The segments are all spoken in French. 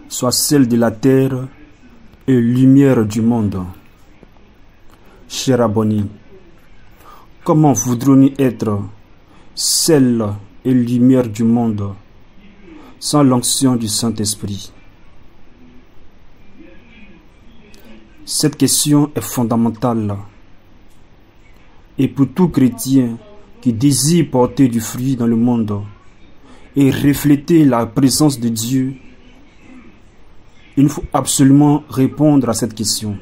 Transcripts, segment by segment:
soit celle de la terre et lumière du monde. Cher abonné, comment voudrions-nous être sel et lumière du monde sans l'onction du Saint-Esprit? Cette question est fondamentale. Et pour tout chrétien qui désire porter du fruit dans le monde et refléter la présence de Dieu, il faut absolument répondre à cette question.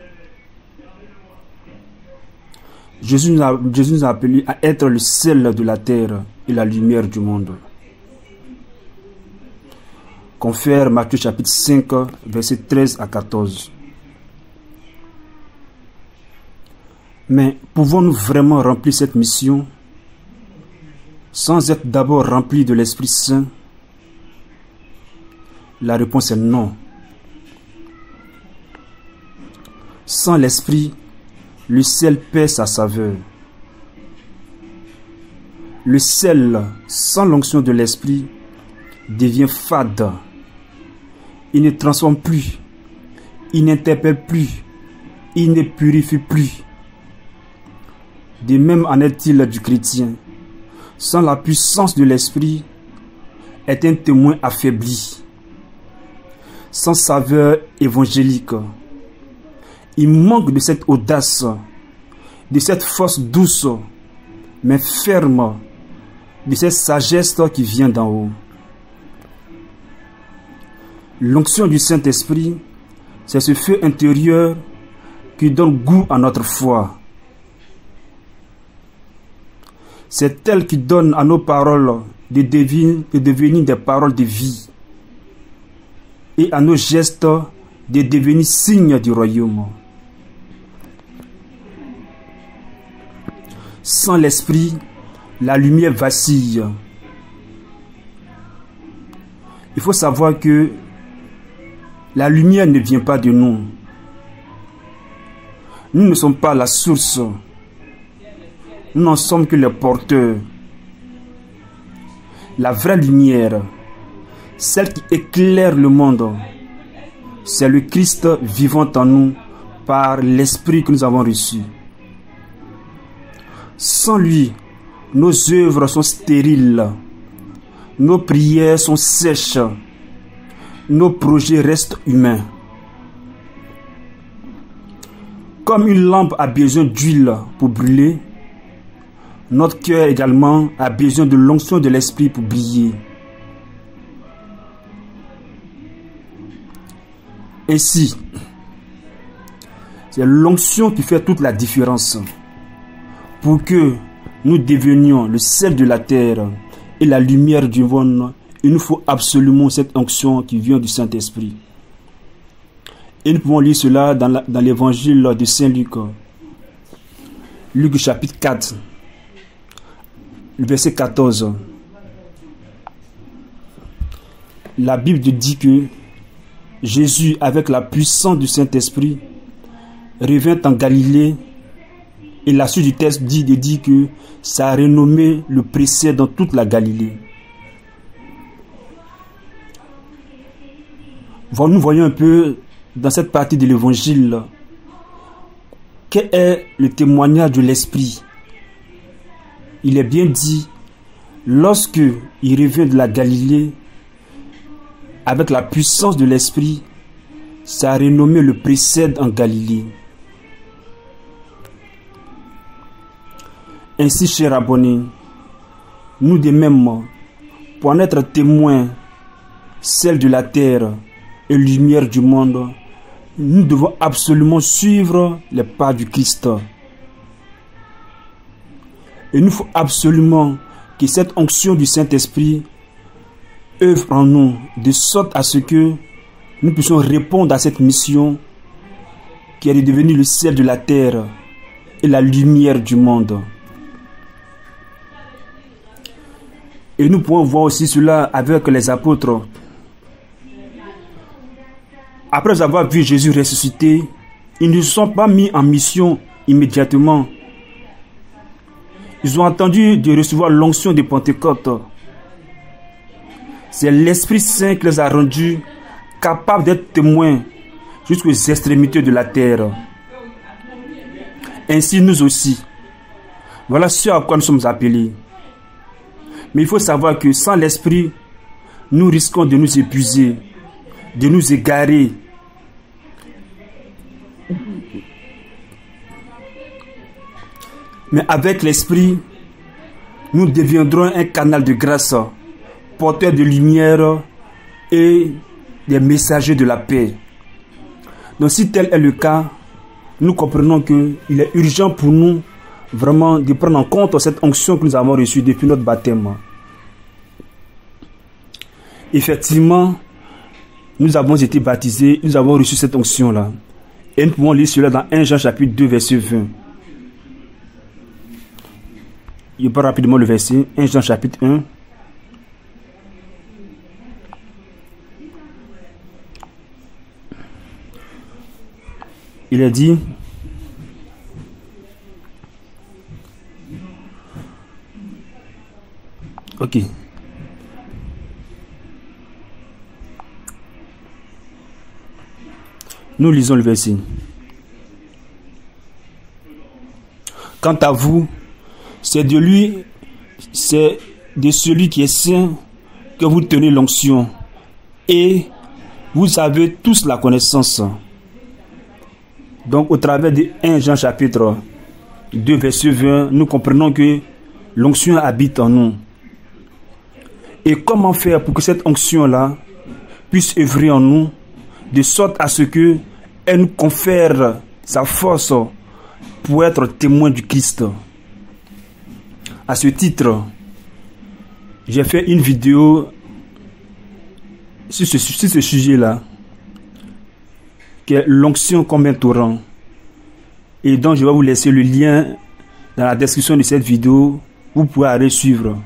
Jésus nous a appelés à être le sel de la terre et la lumière du monde. Confère Matthieu chapitre 5, versets 13 à 14. Mais pouvons-nous vraiment remplir cette mission sans être d'abord remplis de l'Esprit Saint? La réponse est non. Sans l'Esprit, le sel perd sa saveur. Le sel, sans l'onction de l'Esprit, devient fade. Il ne transforme plus, il n'interpelle plus, il ne purifie plus. De même en est-il du chrétien. Sans la puissance de l'Esprit, est un témoin affaibli, sans saveur évangélique. Il manque de cette audace, de cette force douce, mais ferme, de cette sagesse qui vient d'en haut. L'onction du Saint-Esprit, c'est ce feu intérieur qui donne goût à notre foi. C'est elle qui donne à nos paroles de devenir des paroles de vie et à nos gestes de devenir signes du royaume. Sans l'Esprit, la lumière vacille. Il faut savoir que la lumière ne vient pas de nous. Nous ne sommes pas la source. Nous n'en sommes que les porteurs. La vraie lumière, celle qui éclaire le monde, c'est le Christ vivant en nous par l'Esprit que nous avons reçu. Sans lui, nos œuvres sont stériles, nos prières sont sèches, nos projets restent humains. Comme une lampe a besoin d'huile pour brûler, notre cœur également a besoin de l'onction de l'Esprit pour briller. Ainsi, c'est l'onction qui fait toute la différence. Pour que nous devenions le sel de la terre et la lumière du monde, il nous faut absolument cette onction qui vient du Saint-Esprit. Et nous pouvons lire cela dans l'évangile de Saint Luc. Luc chapitre 4. Le verset 14. La Bible dit que Jésus, avec la puissance du Saint-Esprit, revint en Galilée, et la suite du texte dit que sa renommée le précède dans toute la Galilée. Nous voyons un peu dans cette partie de l'évangile quel est le témoignage de l'Esprit. Il est bien dit, lorsque il revient de la Galilée, avec la puissance de l'Esprit, sa renommée le précède en Galilée. Ainsi, chers abonnés, nous de même, pour en être témoins, celle de la terre et lumière du monde, nous devons absolument suivre les pas du Christ. Et il nous faut absolument que cette onction du Saint-Esprit œuvre en nous, de sorte à ce que nous puissions répondre à cette mission qui est de devenir le sel de la terre et la lumière du monde. Et nous pouvons voir aussi cela avec les apôtres. Après avoir vu Jésus ressuscité, ils ne se sont pas mis en mission immédiatement. Ils ont attendu de recevoir l'onction de Pentecôte. C'est l'Esprit Saint qui les a rendus capable d'être témoin jusqu'aux extrémités de la terre. Ainsi nous aussi. Voilà ce à quoi nous sommes appelés. Mais il faut savoir que sans l'esprit, nous risquons de nous épuiser, de nous égarer. Mais avec l'esprit, nous deviendrons un canal de grâce, porteur de lumière et des messagers de la paix. Donc si tel est le cas, nous comprenons qu'il est urgent pour nous vraiment de prendre en compte cette onction que nous avons reçue depuis notre baptême. Effectivement, nous avons été baptisés, nous avons reçu cette onction-là. Et nous pouvons lire cela dans 1 Jean chapitre 2, verset 20. Je prends rapidement le verset, 1 Jean chapitre 1. Il est dit, ok. Nous lisons le verset. Quant à vous, c'est de celui qui est saint que vous tenez l'onction, et vous avez tous la connaissance. Donc au travers de 1 Jean chapitre 2 verset 20, nous comprenons que l'onction habite en nous. Et comment faire pour que cette onction-là puisse œuvrer en nous, de sorte à ce que elle nous confère sa force pour être témoin du Christ. À ce titre, j'ai fait une vidéo sur ce sujet-là, qui est l'onction comme un torrent. Et donc je vais vous laisser le lien dans la description de cette vidéo. Vous pouvez aller suivre.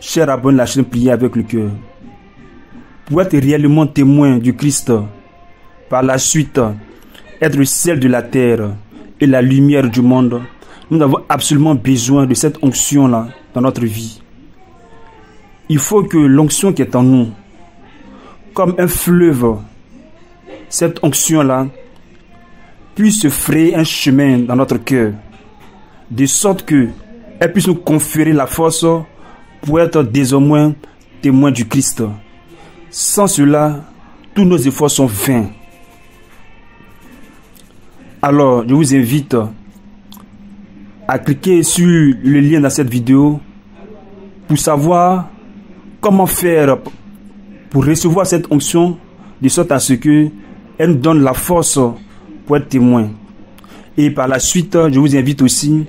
Chers abonnés de la chaîne Prier avec le cœur, pour être réellement témoin du Christ, par la suite être le sel de la terre et la lumière du monde, nous avons absolument besoin de cette onction-là dans notre vie. Il faut que l'onction qui est en nous, comme un fleuve, cette onction-là puisse se frayer un chemin dans notre cœur, de sorte que elle puisse nous conférer la force pour être désormais témoins du Christ. Sans cela, tous nos efforts sont vains. Alors, je vous invite à cliquer sur le lien dans cette vidéo pour savoir comment faire pour recevoir cette onction, de sorte à ce que elle nous donne la force pour être témoin. Et par la suite, je vous invite aussi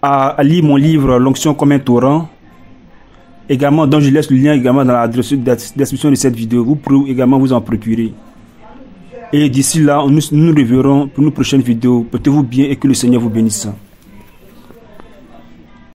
à lire mon livre L'onction comme un torrent, également, dont je laisse le lien également dans la description de cette vidéo. Vous pouvez également vous en procurer. Et d'ici là, nous nous reverrons pour une prochaine vidéo. Portez-vous bien et que le Seigneur vous bénisse.